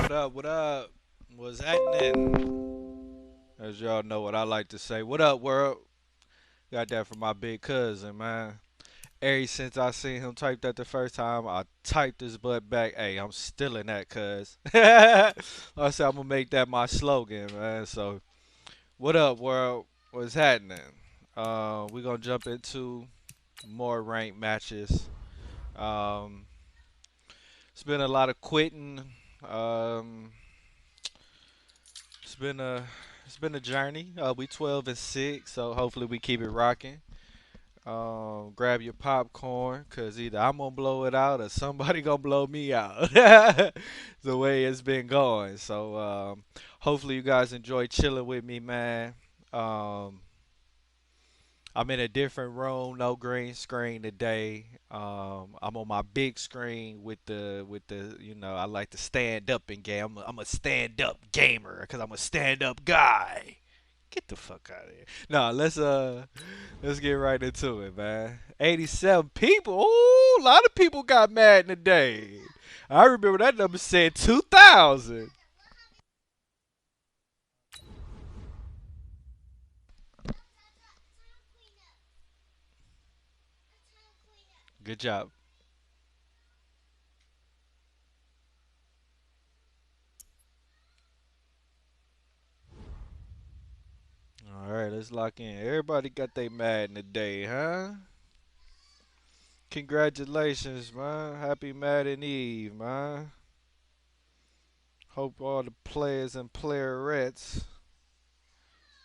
What up? What up? What's happening? As y'all know what I like to say. What up, world? Got that from my big cousin, man. Ever since I seen him type that the first time, I typed his butt back. Hey, I'm stealing that, cuz. I said I'm gonna make that my slogan, man. So, what up, world? What's happening? We gonna jump into more ranked matches. Um, it's been a lot of quitting. Um, It's been a it's been a journey. We 12-6, so hopefully we keep it rocking. Grab your popcorn, cause either I'm gonna blow it out or somebody gonna blow me out. The way it's been going. So hopefully you guys enjoy chilling with me, man. Um, I'm in a different room, no green screen today. I'm on my big screen with the I like to stand up and game. I'm a stand up gamer because I'm a stand up guy. Get the fuck out of here. No, let's get right into it, man. 87 people. Ooh, a lot of people got mad today. I remember that number said 2,000. Good job. All right, let's lock in. Everybody got their Madden today, huh? Congratulations, man. Happy Madden Eve, man. Hope all the players and playerettes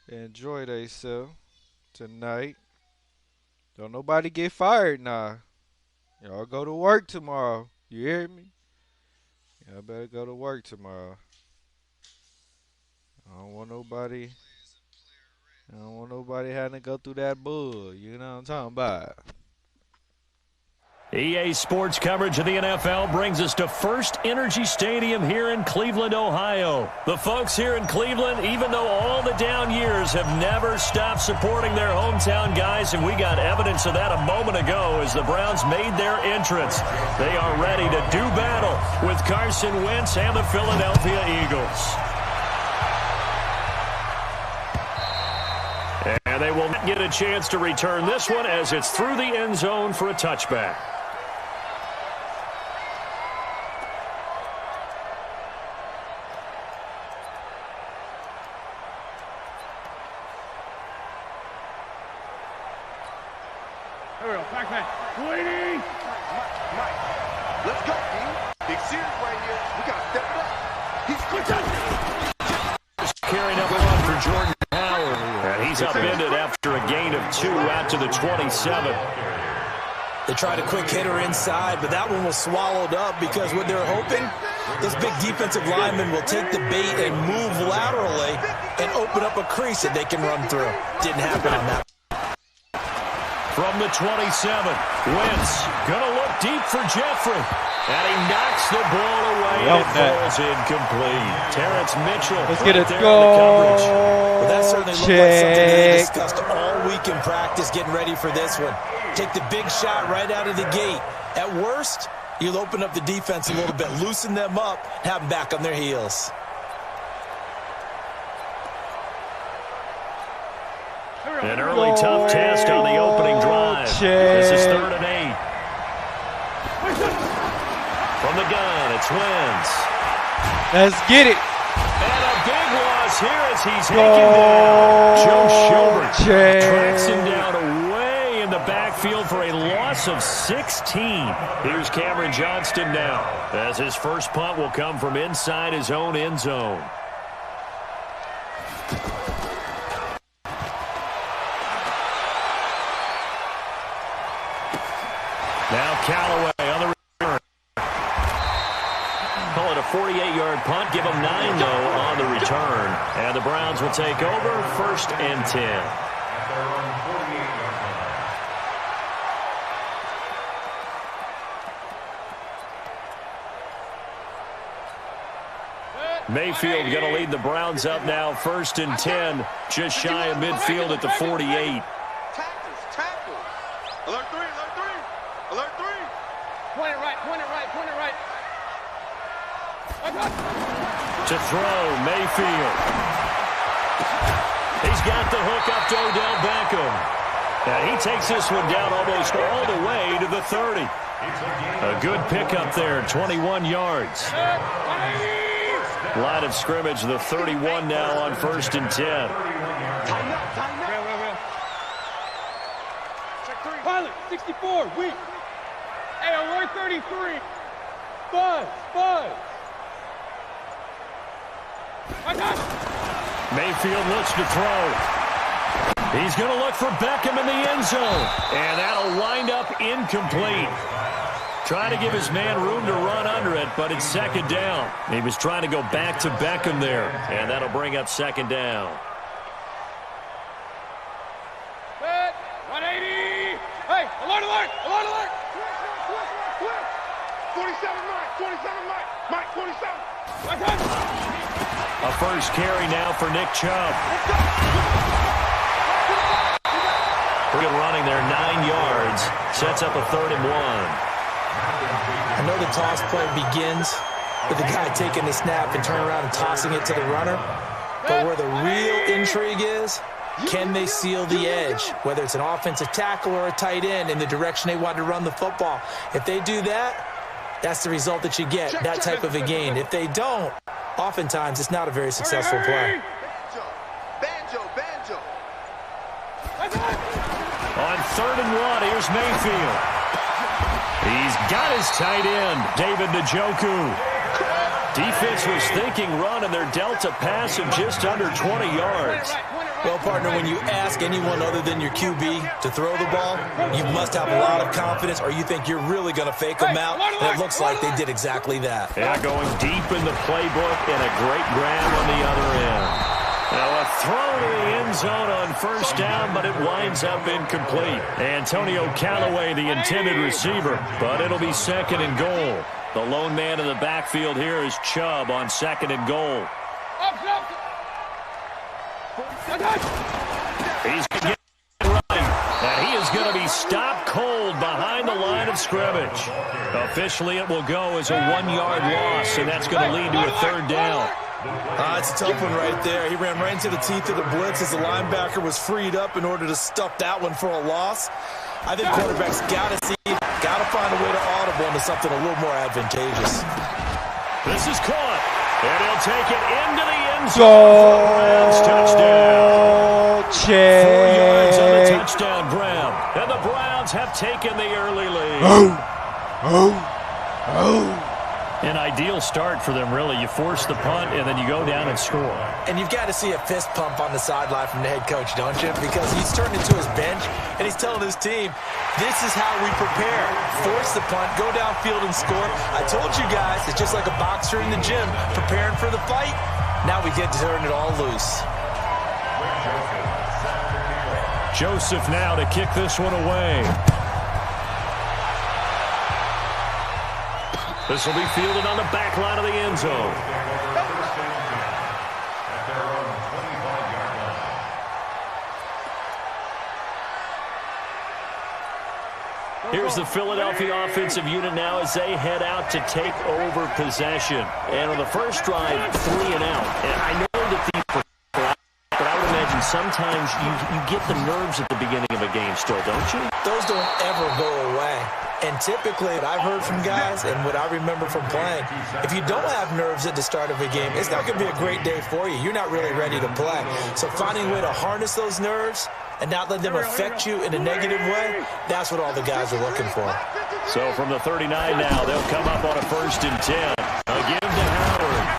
enjoy themselves tonight. Don't nobody get fired now. Y'all go to work tomorrow. You hear me? Y'all better go to work tomorrow. I don't want nobody. I don't want nobody having to go through that bull. You know what I'm talking about? EA Sports coverage of the NFL brings us to First Energy Stadium here in Cleveland, Ohio. The folks here in Cleveland, even though all the down years, have never stopped supporting their hometown guys, and we got evidence of that a moment ago as the Browns made their entrance. They are ready to do battle with Carson Wentz and the Philadelphia Eagles. And they will not get a chance to return this one as it's through the end zone for a touchback. Mike, let's go, team. Big series right here. We got to step it up. He's quick. Carry number one for Jordan Howard. And he's upended after a gain of 2 out to the 27. They tried a quick hitter inside, but that one was swallowed up because what they're hoping, this big defensive lineman will take the bait and move laterally and open up a crease that they can run through. Didn't happen on that. From the 27, Wentz gonna look deep for Jeffrey. And he knocks the ball away and it falls incomplete. Terrence Mitchell. Let's get it. There Go. in the coverage. Well, that certainly looked like something they discussed all week in practice, getting ready for this one. Take the big shot right out of the gate. At worst, you'll open up the defense a little bit, loosen them up, have them back on their heels. An early tough test on the opening drive. This is 3rd and 8. From the gun, it's Wentz. Let's get it. And a big loss here as he's taken down. Joe Schobert tracks him down away in the backfield for a loss of 16. Here's Cameron Johnston now, as his first punt will come from inside his own end zone. Now Callaway on the return. Call it a 48-yard punt. Give them 9, though, on the return. And the Browns will take over 1st and 10. Mayfield going to lead the Browns up now 1st and 10. Just shy of midfield at the 48. Tackle. Alert 3, alert 3. Alert 3. Point it right, point it right, point it right. To throw, Mayfield. He's got the hook up to Odell Beckham. And he takes this one down almost all the way to the 30. A good pickup there, 21 yards. Line of scrimmage, the 31 now on 1st and 10. Pilot, 64, weak. Hey, alert 33. Buzz. I got it. Mayfield looks to throw. He's going to look for Beckham in the end zone. And that'll wind up incomplete. Trying to give his man room to run under it, but it's 2nd down. He was trying to go back to Beckham there, and that'll bring up 2nd down. 180. Hey, alert. 47, Mike, 47. I got it. A first carry now for Nick Chubb. Good running there, 9 yards. Sets up a 3rd and 1. I know the toss play begins with the guy taking the snap and turning around and tossing it to the runner. But where the real intrigue is, can they seal the edge, whether it's an offensive tackle or a tight end, in the direction they want to run the football? If they do that, that's the result that you get, that type of a gain. If they don't, oftentimes it's not a very successful play. Banjo. On 3rd and 1, here's Mayfield. He's got his tight end, David Njoku. Defense was thinking run, and they're dealt a pass of just under 20 yards. Well, partner, when you ask anyone other than your QB to throw the ball, you must have a lot of confidence, or you think you're really going to fake them out, and it looks like they did exactly that. Yeah, going deep in the playbook, and a great grab on the other end. Now a throw to the end zone on 1st down, but it winds up incomplete. Antonio Callaway, the intended receiver, but it'll be 2nd and goal. The lone man in the backfield here is Chubb on 2nd and goal. He's going to get running, and he is going to be stopped cold behind the line of scrimmage. Officially, it will go as a 1-yard loss, and that's going to lead to a 3rd down. It's a tough one right there. He ran right into the teeth of the blitz as the linebacker was freed up in order to stuff that one for a loss. I think quarterbacks got to find a way to audible into something a little more advantageous. This is caught, and he'll take it into the end zone. Browns touchdown. 4 yards on the touchdown grab, and the Browns have taken the early lead. An ideal start for them, really. You force the punt, and then you go down and score. And you've got to see a fist pump on the sideline from the head coach, don't you? Because he's turned into his bench, and he's telling his team, this is how we prepare. Force the punt, go downfield and score. I told you guys, it's just like a boxer in the gym preparing for the fight. Now we get to turn it all loose. Joseph now to kick this one away. This will be fielded on the back line of the end zone. Here's the Philadelphia offensive unit now as they head out to take over possession. And on the first drive, 3 and out. And I know that these are, but I would imagine sometimes you get the nerves at the beginning of a game still, don't you? Those don't ever go away. And typically, what I've heard from guys and what I remember from playing, if you don't have nerves at the start of a game, it's not going to be a great day for you. You're not really ready to play. So finding a way to harness those nerves and not let them affect you in a negative way, that's what all the guys are looking for. So from the 39 now, they'll come up on a 1st and 10. Again to Howard.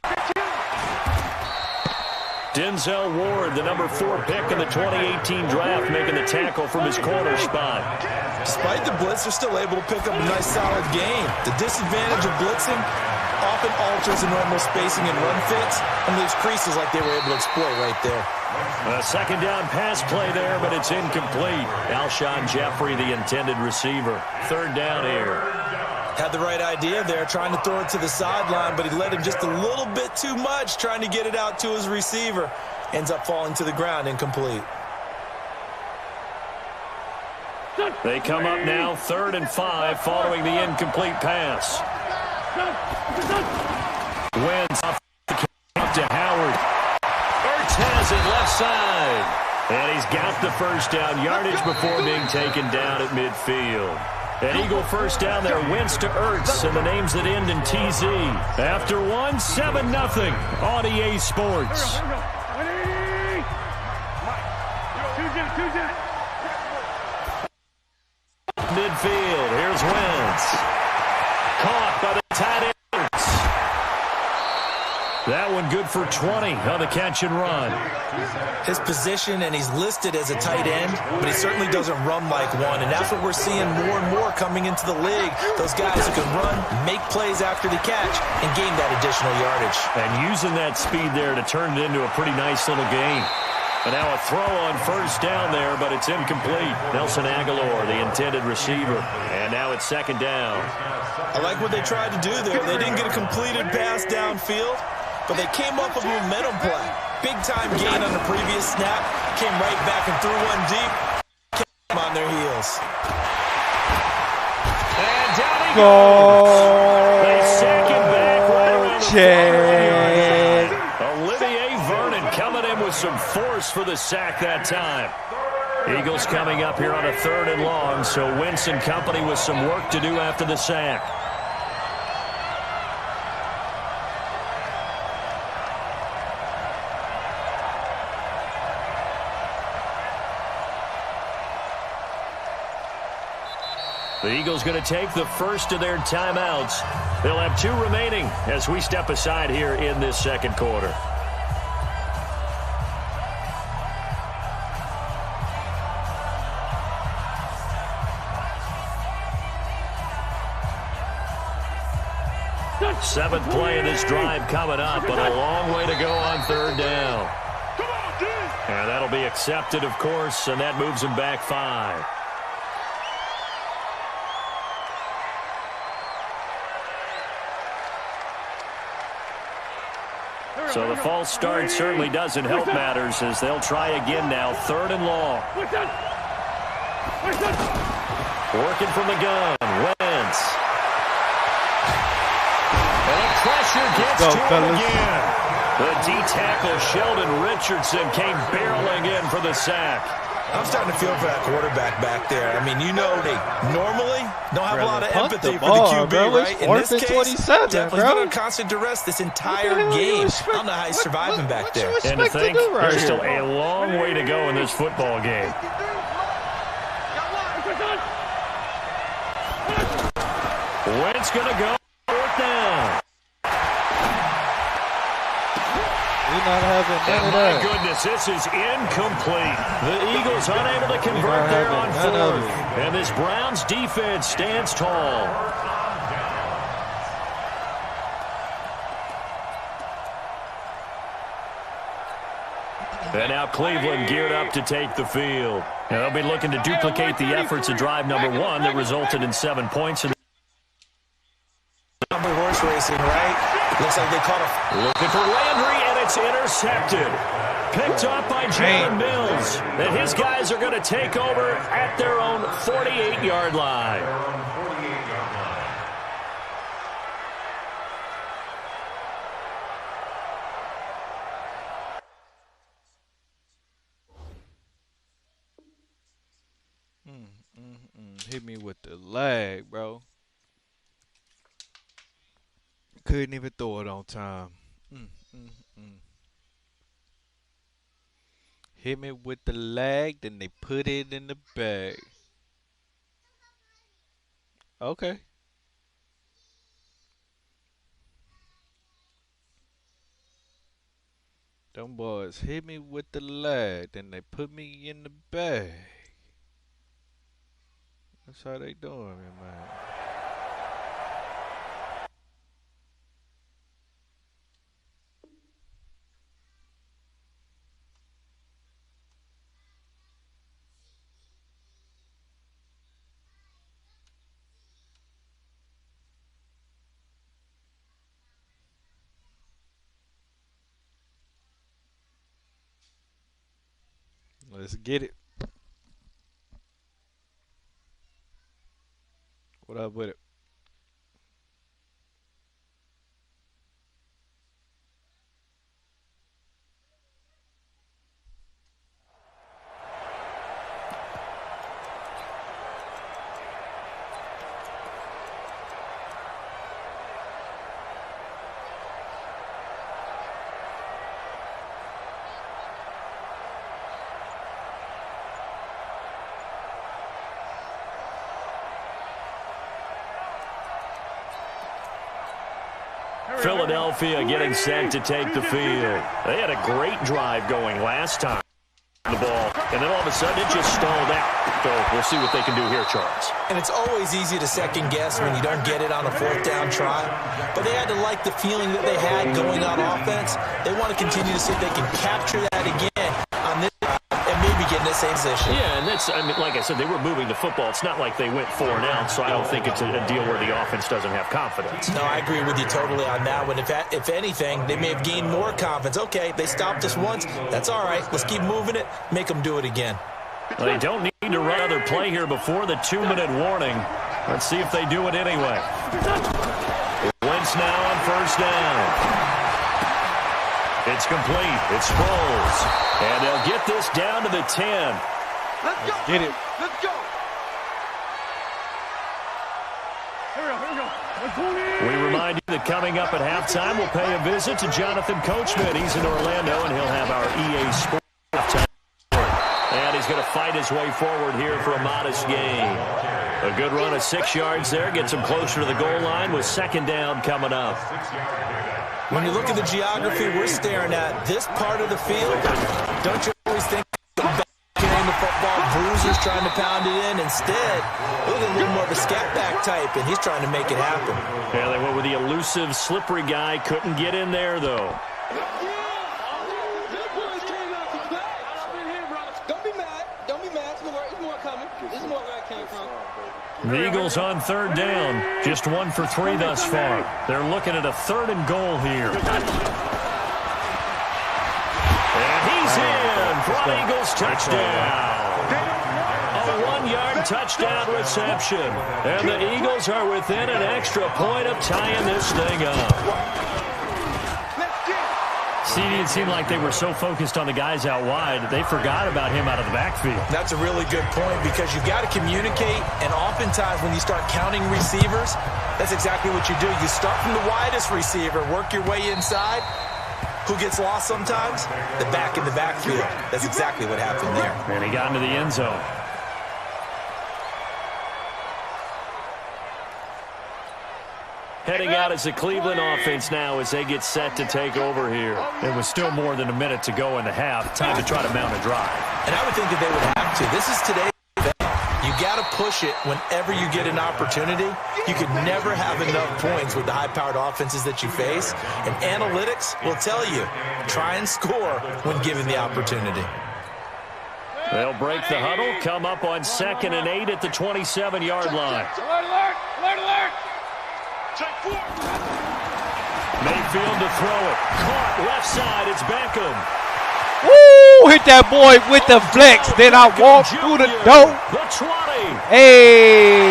Denzel Ward, the number 4 pick in the 2018 draft, making the tackle from his corner spot. Despite the blitz, they're still able to pick up a nice, solid gain. The disadvantage of blitzing often alters the normal spacing and run fits and leaves creases like they were able to exploit right there. A 2nd down pass play there, but it's incomplete. Alshon Jeffrey, the intended receiver. 3rd down here. Had the right idea there, trying to throw it to the sideline, but he let him just a little bit too much, trying to get it out to his receiver. Ends up falling to the ground, incomplete. They come up now, 3rd and 5, following the incomplete pass. Wentz off the count to Howard. Ertz has it left side. And he's got the first down yardage before being taken down at midfield. An Eagle first down there, Wentz to Ertz, and the names that end in TZ. After one, 7-0 on EA Sports. Midfield, here's Wentz. Caught by the tight end. That one good for 20 on the catch and run. His position, and he's listed as a tight end, but he certainly doesn't run like one, and that's what we're seeing more and more coming into the league. Those guys who can run, make plays after the catch, and gain that additional yardage. And using that speed there to turn it into a pretty nice little game. And now a throw on first down there, but it's incomplete. Nelson Aguilar, the intended receiver. And now it's second down. I like what they tried to do there. They didn't get a completed pass downfield, but they came up with a momentum play. Big-time gain on the previous snap. Came right back and threw one deep. Kept them on their heels. And down he goes. They sack him back right around the 5-yard line. Olivier Vernon coming in with some force for the sack that time. Eagles coming up here on a 3rd and long, so Wentz and company with some work to do after the sack. The Eagles going to take the first of their timeouts. They'll have 2 remaining as we step aside here in this second quarter. Seventh play of this drive coming up, but a long way to go on 3rd down. And that'll be accepted, of course, and that moves him back 5. So the false start certainly doesn't help matters as they'll try again now. 3rd and long. Working from the gun. Wentz. And the pressure gets to him again. The D-tackle Sheldon Richardson came barreling in for the sack. I'm starting to feel for that quarterback back there. I mean, you know, they normally don't have a lot of empathy for the QB, bro. right? In this case, 27, definitely bro. been on constant duress this entire game. I don't know how he's surviving back there. And to think, there's still a long way to go in this football game. Wentz going to go 4th down. Not having none of my that. goodness, this is incomplete. The Eagles unable to convert there on 4th. And this Browns defense stands tall. And now Cleveland geared up to take the field. Now they'll be looking to duplicate the efforts of drive number 1 that resulted in 7 points. Horse racing, right? Looks like they caught a... Looking for Landry, and it's intercepted. Picked up by Jalen Mills. And his guys are going to take over at their own 48-yard line. Hit me with the leg, bro. Couldn't even throw it on time. Hit me with the leg, then they put it in the bag. Okay. Them boys hit me with the leg, then they put me in the bag. That's how they doing it, man. Let's get it. What up with it? Philadelphia getting set to take the field. They had a great drive going last time. The ball, and then all of a sudden it just stalled out. So we'll see what they can do here, Charles. And it's always easy to second guess when you don't get it on a fourth down try. But they had to like the feeling that they had going on offense. They want to continue to see if they can capture that again on this and maybe get in the same position. Yeah, and that's, I mean, like I said, they were moving the football. It's not like they went 4 and out, so I don't think it's a deal where the offense doesn't have confidence. No, I agree with you totally on that one. If anything, they may have gained more confidence. Okay, they stopped us once. That's all right. Let's keep moving it. Make them do it again. Well, they don't need to run another play here before the 2-minute warning. Let's see if they do it anyway. Wentz now on first down. It's complete. It's Sproles. And they'll get this down to the 10. Let's go. Get it. Let's go. We remind you that coming up at halftime, we'll pay a visit to Jonathan Coachman. He's in Orlando, and he'll have our EA Sports halftime. And he's going to fight his way forward here for a modest gain. A good run of 6 yards there. Gets him closer to the goal line with second down coming up. When you look at the geography we're staring at, this part of the field, don't you always think about getting the football, bruisers trying to pound it in? Instead, look at a little more of a scat back type, and he's trying to make it happen. Yeah, they went with the elusive, slippery guy. Couldn't get in there, though. The Eagles on third down. Just 1 for 3 thus far. They're looking at a 3rd and goal here. And he's in for an Eagles touchdown. A 1-yard touchdown reception. And the Eagles are within an extra point of tying this thing up. It seemed like they were so focused on the guys out wide, they forgot about him out of the backfield. That's a really good point because you've got to communicate, and oftentimes when you start counting receivers, that's exactly what you do. You start from the widest receiver, work your way inside. Who gets lost sometimes? The back in the backfield. That's exactly what happened there. And he got into the end zone. Heading out as the Cleveland offense now as they get set to take over here. There was still more than a minute to go in the half. Time to try to mount a drive. And I would think that they would have to. This is today's event. You got to push it whenever you get an opportunity. You could never have enough points with the high-powered offenses that you face. And analytics will tell you, try and score when given the opportunity. They'll break the huddle, come up on 2nd and 8 at the 27-yard line. Alert, alert, alert, alert. Mayfield to throw it. Caught left side. It's Beckham. Woo! Hit that boy with the flex. Then I walk through the door. The 20. Hey!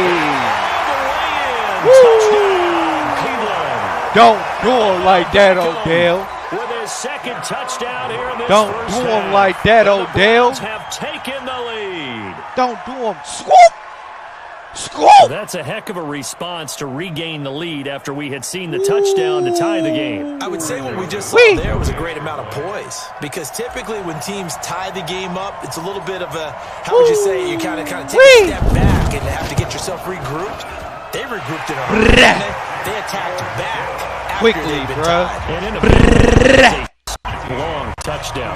Touchdown, Cleveland. Don't do him like that, Odell. With his 2nd touchdown here in this Don't first do him half. like that, And the Odell. Browns have taken the lead. Don't do him. Scoop! Scoop! That's a heck of a response to regain the lead after we had seen the touchdown to tie the game. I would say what we just saw there was a great amount of poise because typically when teams tie the game up, it's a little bit of a, how would you say, you kind of take a step back and have to get yourself regrouped. They regrouped in a hurry. They attacked back after Quickly, they've been bruh. tied. And in a long touchdown.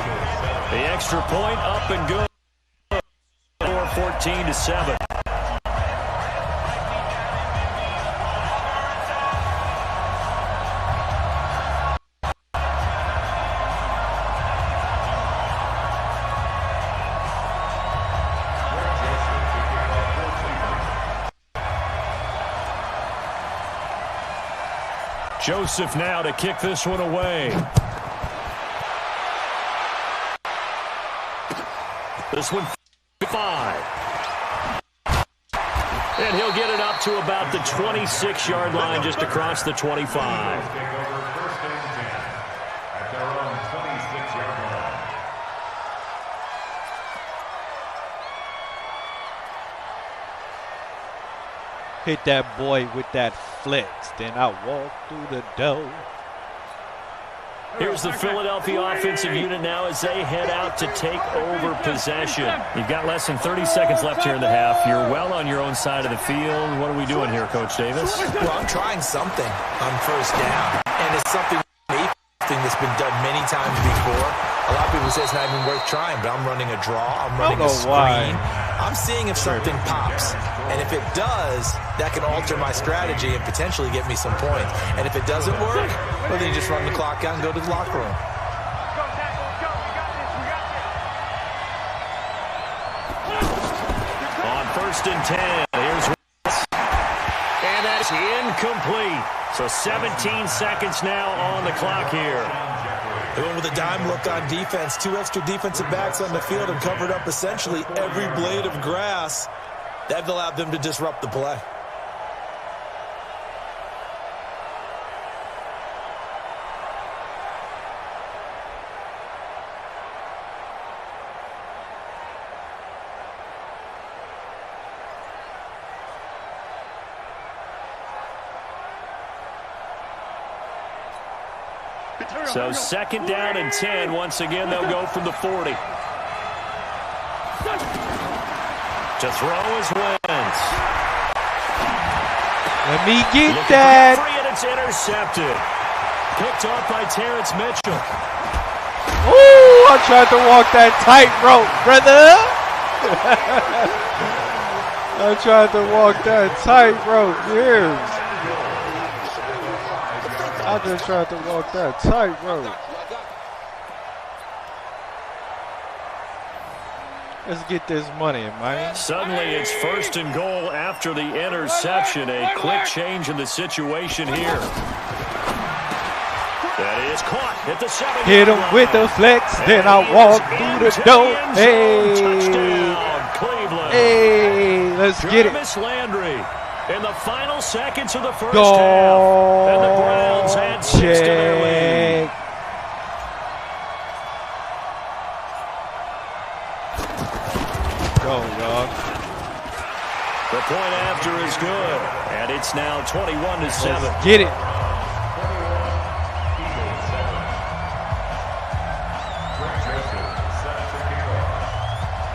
The extra point up and good. 14-7. Joseph now to kick this one away. This one 5. And he'll get it up to about the 26-yard line just across the 25. Hit that boy with that flex. Then I walk through the door. Here's the Philadelphia offensive unit now as they head out to take over possession. You've got less than 30 seconds left here in the half. You're well on your own side of the field. What are we doing here, Coach Davis? Well, I'm trying something on first down, and it's something that's been done many times before. A lot of people say it's not even worth trying, but I'm running a draw. I'm running a screen. I'm seeing if something pops. And if it does, that can alter my strategy and potentially get me some points. And if it doesn't work, well, then you just run the clock out and go to the locker room. On 1st and 10, here's Ross. And that's incomplete. So 17 seconds now on the clock here. They went with a dime look on defense. 2 extra defensive backs on the field and covered up essentially every blade of grass. That allowed them to disrupt the play. So 2nd down and 10. Once again, they'll go from the 40. To throw is Wentz. Let me get that. Free and it's intercepted. Picked off by Terrence Mitchell. Ooh, I tried to walk that tightrope, brother. I tried to walk that tightrope, yes. I just tried to walk that tightrope. Let's get this money, man. Suddenly it's 1st and goal after the interception. A quick change in the situation here. That is caught at the 7. Hit him with the flex, then I walk through the door. Hey, touchdown, Cleveland. Hey, let's get it. Jarvis Landry in the final seconds of the first half. And the Browns had 6 to their lead. Go, y'all. The point after is good, and it's now 21-7. Let's get it.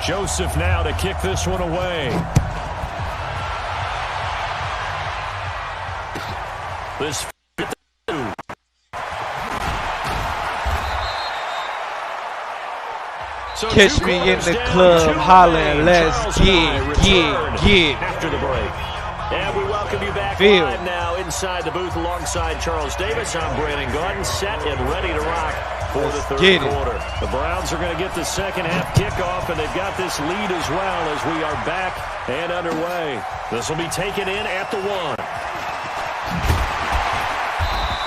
Joseph now to kick this one away. This Catch me in the club, hollering, let's get. After the break. And we welcome you back Field. live now inside the booth alongside Charles Davis. I'm Brandon Gaudin, set and ready to rock for the third quarter. The Browns are going to get the second half kickoff, and they've got this lead as well as we are back and underway. This will be taken in at the 1.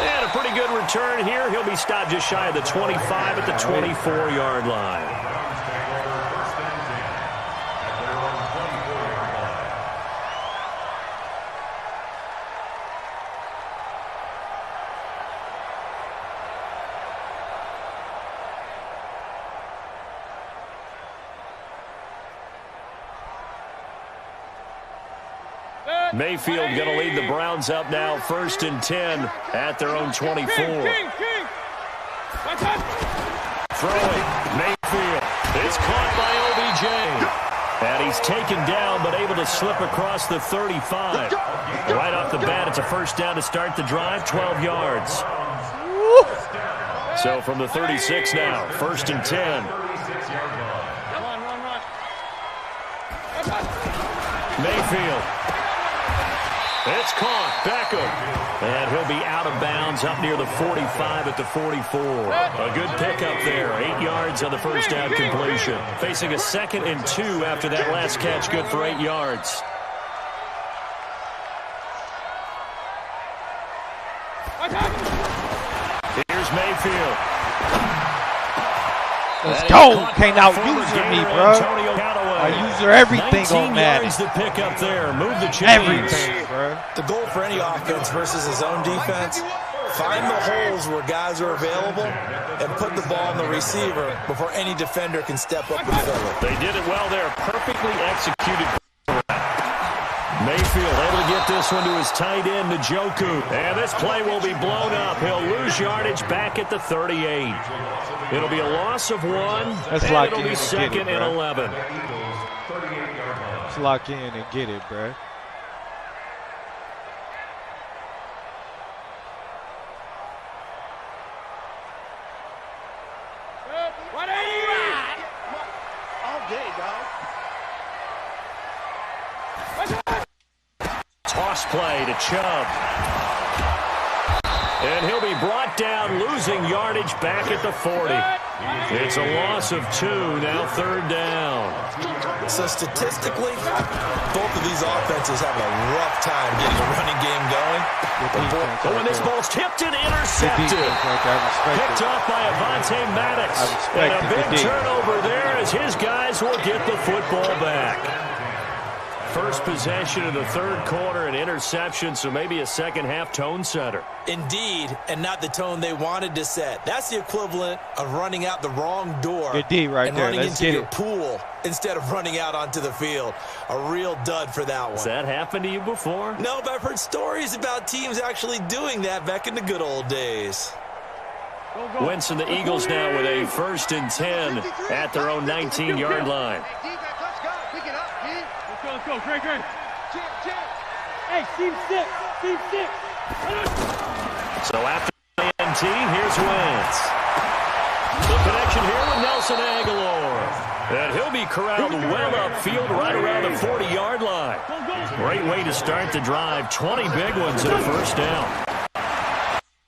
And a pretty good return here. He'll be stopped just shy of the 25 at the 24-yard line. Mayfield going to lead the Browns up now, 1st and 10 at their own 24. Throwing, Mayfield. It's caught by OBJ. And he's taken down, but able to slip across the 35. Right off the bat, it's a 1st down to start the drive, 12 yards. So from the 36 now, 1st and 10. Mayfield. It's caught. Beckham. And he'll be out of bounds up near the 45 at the 44. A good pickup there. 8 yards on the 1st down completion. Facing a 2nd and 2 after that last catch. Good for 8 yards. Here's Mayfield. Let's go. Can't out-user me, bro. I use her everything on Madden. The pick up there. Move the chains. Everything, bro. The goal for any offense versus his own defense, find the holes where guys are available and put the ball on the receiver before any defender can step up and fill it. They did it well there. Perfectly executed. Mayfield able to get this one to his tight end, Njoku. And this play will be blown up. He'll lose yardage back at the 38. It'll be a loss of 1, Let's and lock it'll in be and second get it, and bro. 11. Let's lock in and get it, bro. All day, dog. Toss play to Chubb. And he'll be brought down, losing yardage back at the 40. It's a loss of 2, now 3rd down. So statistically, both of these offenses having a rough time getting a running game going. But when this ball's tipped and intercepted. Picked off by Avonte Maddox. And a big turnover there as his guys will get the football back. First possession of the 3rd quarter, an interception, so maybe a second-half tone setter. Indeed, and not the tone they wanted to set. That's the equivalent of running out the wrong door Good D right and there. running Let's into get your it. pool instead of running out onto the field. A real dud for that one. Has that happened to you before? No, but I've heard stories about teams actually doing that back in the good old days. Wentz and the Eagles now with a 1st and 10 at their own 19-yard line. Let's go, Greg. Hey, team 6. So after the NT, here's Wentz. The connection here with Nelson Aguilar. And he'll be corralled well upfield right around the 40-yard line. Great way to start the drive. 20 big ones and a 1st down.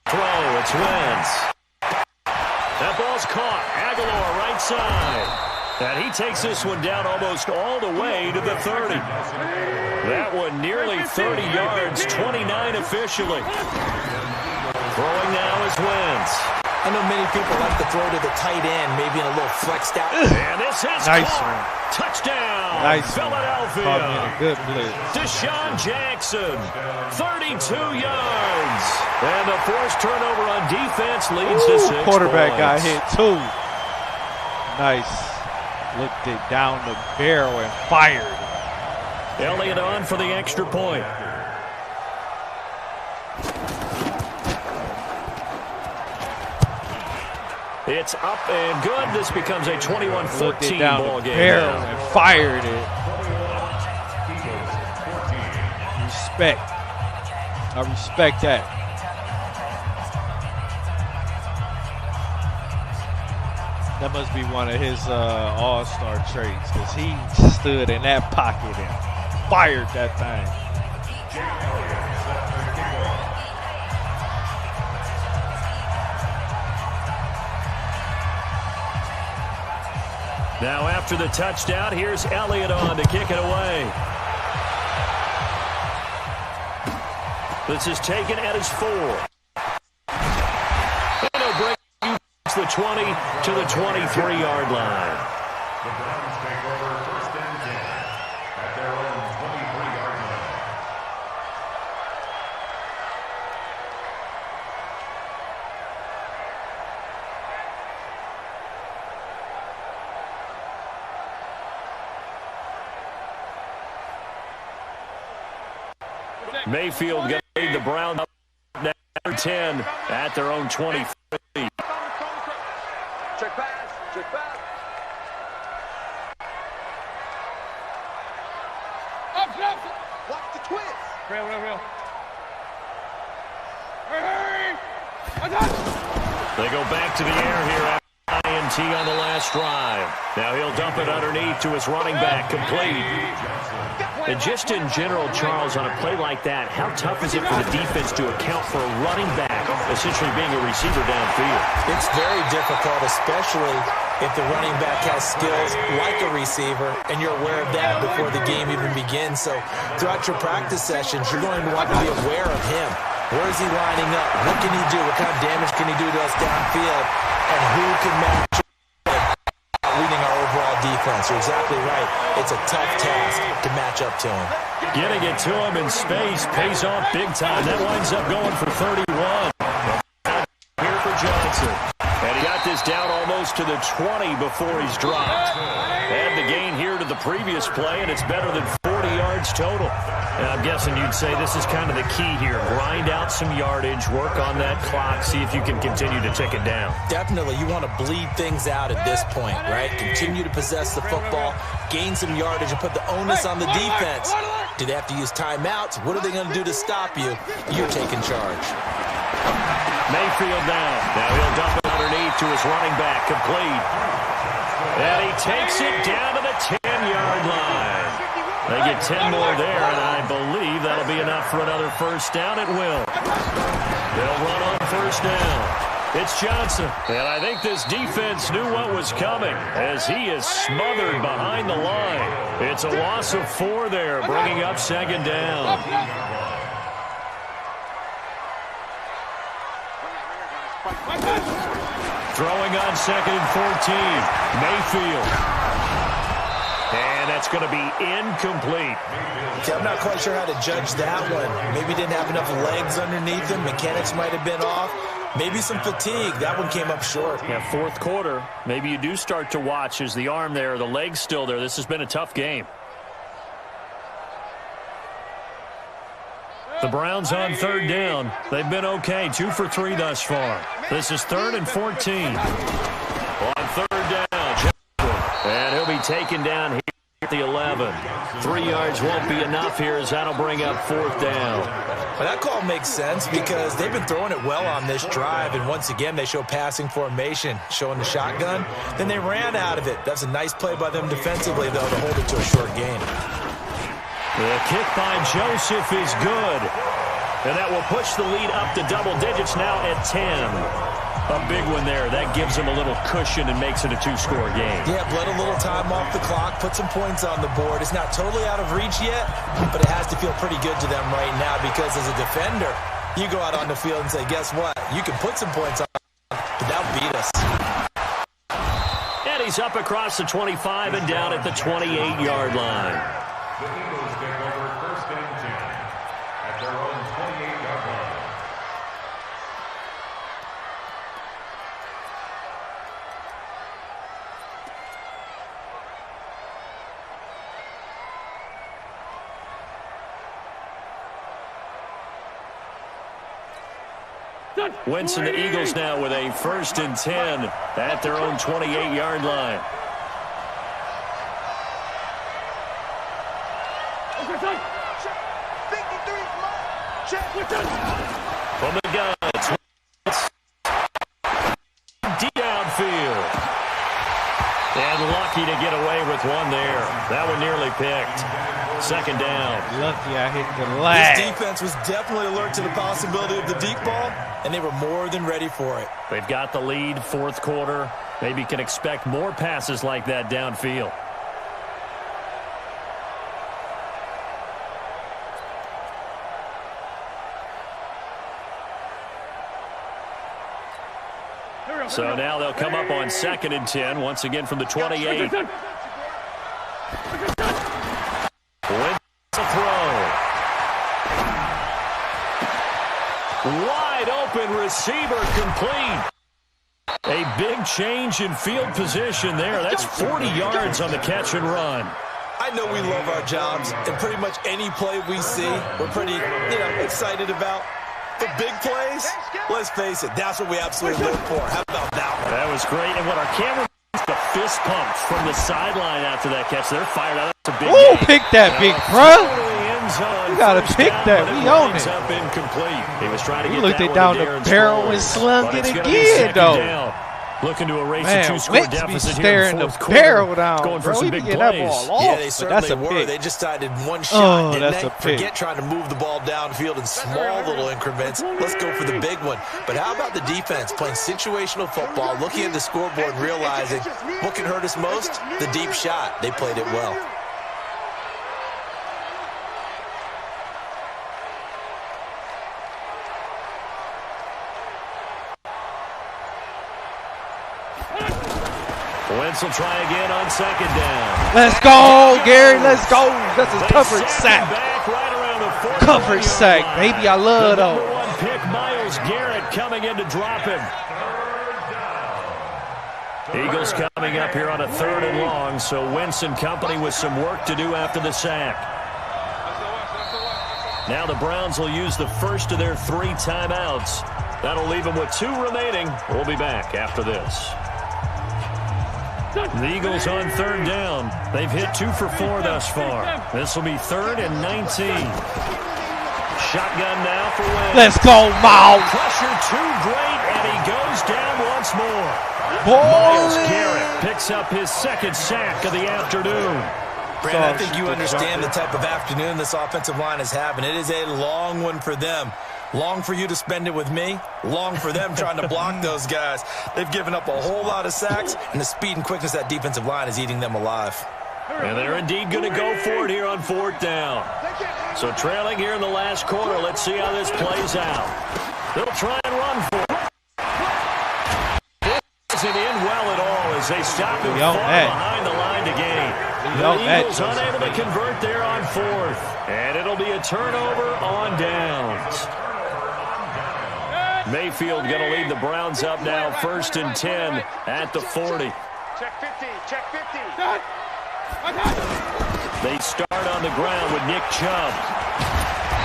Throw, it's Wentz. That ball's caught. Aguilar right side. And he takes this one down almost all the way to the 30. That one nearly 30 yards, 29 officially. Throwing now is Wentz. I know many people like to throw to the tight end, maybe in a little flexed out. And this is Nice caught. one. Touchdown, Nice one. Philadelphia. Caught me in a good blitz. Deshaun Jackson, 32 yards. And the forced turnover on defense leads to 6 Quarterback got points. hit too. Nice. Looked it down the barrel and fired. Elliott on for the extra point. It's up and good. This becomes a Looked it 21-14 down ball the game. barrel now. and fired it. Respect. I respect that. That must be one of his all-star traits because he stood in that pocket and fired that thing. Now after the touchdown, here's Elliott on to kick it away. This is taken at his 4. And he'll bring the 20 to the 23-yard line. The Browns take over 1st and 10 at their own 23-yard line. Mayfield going to lead the Browns up now 10 at their own 23. Check pass. Up. Watch the twist. Real. Hurry. Attack. They go back to the air here after INT on the last drive. Now he'll dump it underneath to his running back, complete. And just in general, Charles, on a play like that, how tough is it for the defense to account for a running back essentially being a receiver downfield? It's very difficult, especially if the running back has skills like a receiver, and you're aware of that before the game even begins. So throughout your practice sessions, you're going to want to be aware of him. Where is he lining up? What can he do? What kind of damage can he do to us downfield? And who can match leading our overall defense? You're exactly right. It's a tough task to match up to him. Getting it to him in space pays off big time. That winds up going for 31. Here for Johnson. And he got this down almost to the 20 before he's dropped. Add the gain here to the previous play, and it's better than 40 yards total. And I'm guessing you'd say this is kind of the key here. Grind out some yardage, work on that clock, see if you can continue to tick it down. Definitely, you want to bleed things out at this point, right? Continue to possess the football, gain some yardage, and put the onus on the defense. Do they have to use timeouts? What are they going to do to stop you? You're taking charge. Mayfield now. Now he'll dump it underneath to his running back, complete. And he takes it down to the 10-yard line. They get 10 more there, and I believe that'll be enough for another first down. It will. They'll run on first down. It's Johnson. And I think this defense knew what was coming as he is smothered behind the line. It's a loss of 4 there, bringing up second down. Throwing on second and 14. Mayfield. And that's going to be incomplete. Okay, I'm not quite sure how to judge that one. Maybe didn't have enough legs underneath him. Mechanics might have been off. Maybe some fatigue. That one came up short. Yeah, fourth quarter. Maybe you do start to watch. Is the arm there, the leg's still there? This has been a tough game. The Browns on third down. They've been okay. 2 for 3 thus far. This is 3rd and 14. On third down, and he'll be taken down here at the 11. 3 yards won't be enough here as that'll bring up 4th down. Well, that call makes sense because they've been throwing it well on this drive, and once again they show passing formation, showing the shotgun. Then they ran out of it. That's a nice play by them defensively, though, to hold it to a short gain. The kick by Joseph is good. And that will push the lead up to double digits now at 10. A big one there. That gives them a little cushion and makes it a 2-score game. Yeah, bled a little time off the clock, put some points on the board. It's not totally out of reach yet, but it has to feel pretty good to them right now because as a defender, you go out on the field and say, guess what? You can put some points on, but that'll beat us. And he's up across the 25 and down at the 28-yard line. The Eagles take over 1st and 10 at their own 28-yard line. Winston, the Eagles now with a 1st and 10 at their own 28-yard line. From the guns. Deep downfield. And lucky to get away with one there. That one nearly picked. 2nd down. Lucky I hit the lag. This defense was definitely alert to the possibility of the deep ball, and they were more than ready for it. They've got the lead, 4th quarter. Maybe can expect more passes like that downfield. So now they'll come up on 2nd and 10, once again from the 28. Wins the throw. Wide open receiver complete. A big change in field position there. That's 40 yards on the catch and run. I know we love our jobs, and pretty much any play we see, we're pretty, excited about. The big plays, let's face it, that's what we absolutely live for. How about that one? That was great. And what our camera the fist pumps from the sideline after that catch. They're fired out. That's a big Ooh, game. pick that, big bro. You gotta pick that. We own it. Up incomplete. He was trying to We get looked that it down one to the Darren barrel Sproles, and slung but it it's gonna be again, 2nd though. down. Looking to erase a Man, 2-score Wentz be deficit here staring in the 4th quarter. barrel down, Going for bro. some He be big getting that plays. ball off. Yeah, they But certainly that's a were. pick. They just decided one Oh, shot, didn't that's they? a pick. Forget trying to move the ball downfield in small little increments. Let's go for the big one. But how about the defense playing situational football, looking at the scoreboard and realizing what can hurt us most? The deep shot. They played it well. Wentz will try again on 2nd down. Let's go, Gary. Let's go. That's a coverage sack. Back right around the 40-yard Coverage sack, line. baby. I love The number those. 1 pick, Myles Garrett, coming in to drop him. Eagles coming up here on a 3rd and long, so Wentz and company with some work to do after the sack. Now the Browns will use the first of their 3 timeouts. That'll leave them with 2 remaining. We'll be back after this. The Eagles on 3rd down. They've hit 2 for 4 thus far. This will be 3rd and 19. Shotgun now for Wentz. Let's go, Miles. Pressure too great, and he goes down once more. Boy. Myles Garrett picks up his 2nd sack of the afternoon. Brandon, I think you understand the type of afternoon this offensive line is having. It is a long one for them. Long for you to spend it with me. Long for them trying to block those guys. They've given up a whole lot of sacks, and the speed and quickness of that defensive line is eating them alive. And they're indeed going to go for it here on 4th down. So trailing here in the last quarter, let's see how this plays out. They'll try and run for it. Doesn't end well at all as they stop him far behind the line to gain. The Eagles unable to convert there on 4th. And it'll be a turnover on downs. Mayfield going to lead the Browns up now, 1st and 10 at the 40. Check 50, check 50. They start on the ground with Nick Chubb.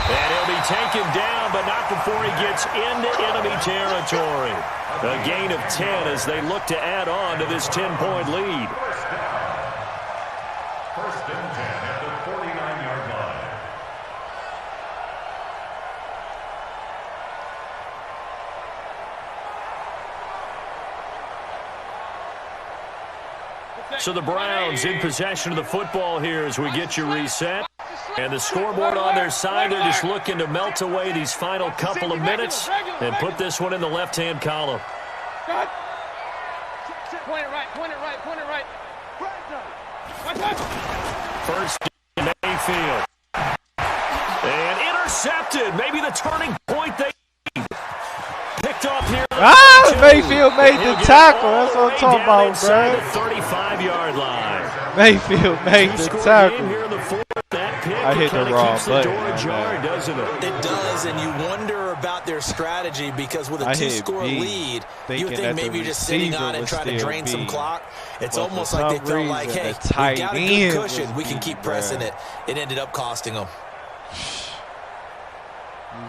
And he'll be taken down, but not before he gets into enemy territory. A gain of 10 as they look to add on to this 10-point lead. First and 10 at the 49-yard line. So the Browns in possession of the football here as we get you reset. And the scoreboard on their side, they're just looking to melt away these final couple of minutes and put this one in the left-hand column. Point it right, point it right, point it right. First Mayfield. And intercepted. Maybe the turning point they need. Picked up here. Mayfield made the tackle. That's what I'm talking about, bro. The 35-yard line. Mayfield made the tackle. Here in the fourth, that pick, I hit the wrong button. Doesn't it? It does, and you wonder about their strategy because with a 2-score lead, you would think maybe you're just sitting on it and trying to drain some clock. It's almost like they felt like, hey, we got a good cushion. We can keep pressing it. It ended up costing them.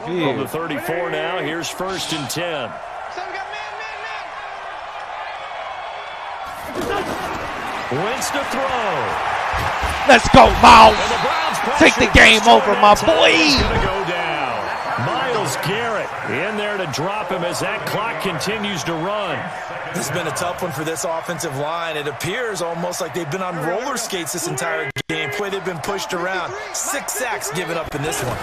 From the 34 now, here's 1st and 10. Wentz to throw. Let's go, Miles. Take the game over, my boy. Gonna go down. Myles Garrett in there to drop him as that clock continues to run. This has been a tough one for this offensive line. It appears almost like they've been on roller skates this entire game. Play they've been pushed around. 6 sacks given up in this one.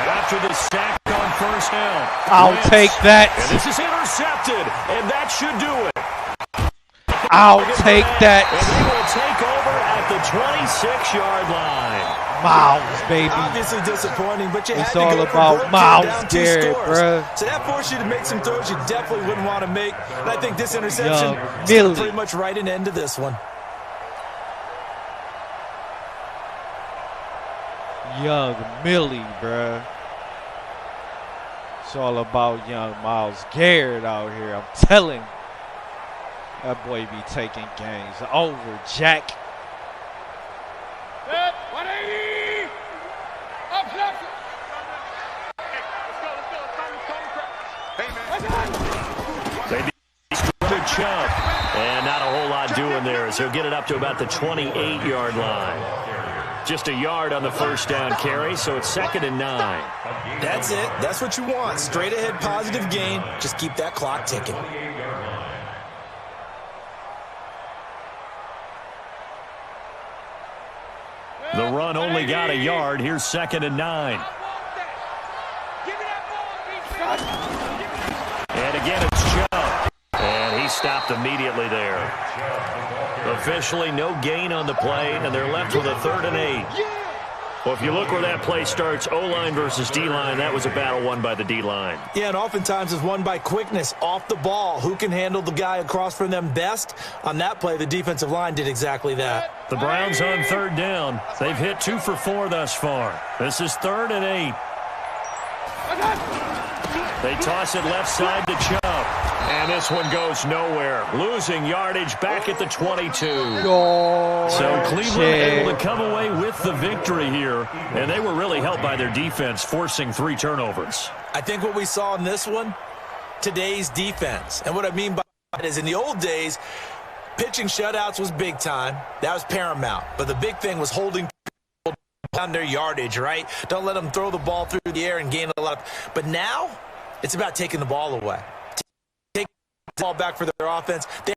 After the sack on 1st down. I'll take that. And this is intercepted, and that should do it. I'll take that. And they will take over at the 26-yard line. Miles, baby. Obviously disappointing, but you had it's to all go about for Myles Garrett, bro. So that forced you to make some throws you definitely wouldn't want to make. And I think this interception is pretty much right an end to this one. Young Millie, bruh. It's all about young Myles Garrett out here. I'm telling you. That boy be taking games over, Jack. 180. Up, left. They to Chubb. And not a whole lot doing there as he'll get it up to about the 28-yard line. Just a yard on the 1st down carry, so it's 2nd and 9. That's it. That's what you want. Straight ahead positive gain. Just keep that clock ticking. The run only got a yard. Here's 2nd and 9. And again, it's Chubb. And he stopped immediately there. Officially no gain on the play, and they're left with a 3rd and 8. Well, if you look where that play starts, O-line versus D-line, that was a battle won by the D-line. Yeah, and oftentimes it's won by quickness off the ball. Who can handle the guy across from them best? On that play, the defensive line did exactly that. The Browns on 3rd down. They've hit 2 for 4 thus far. This is 3rd and 8. They toss it left side to Chubb. And this one goes nowhere. Losing yardage back at the 22. So Cleveland able to come away with the victory here. And they were really helped by their defense, forcing 3 turnovers. I think what we saw in this one, today's defense. And what I mean by that is in the old days, pitching shutouts was big time. That was paramount. But the big thing was holding people down their yardage, right? Don't let them throw the ball through the air and gain a lot. But now, it's about taking the ball away. Take the ball back for their offense. They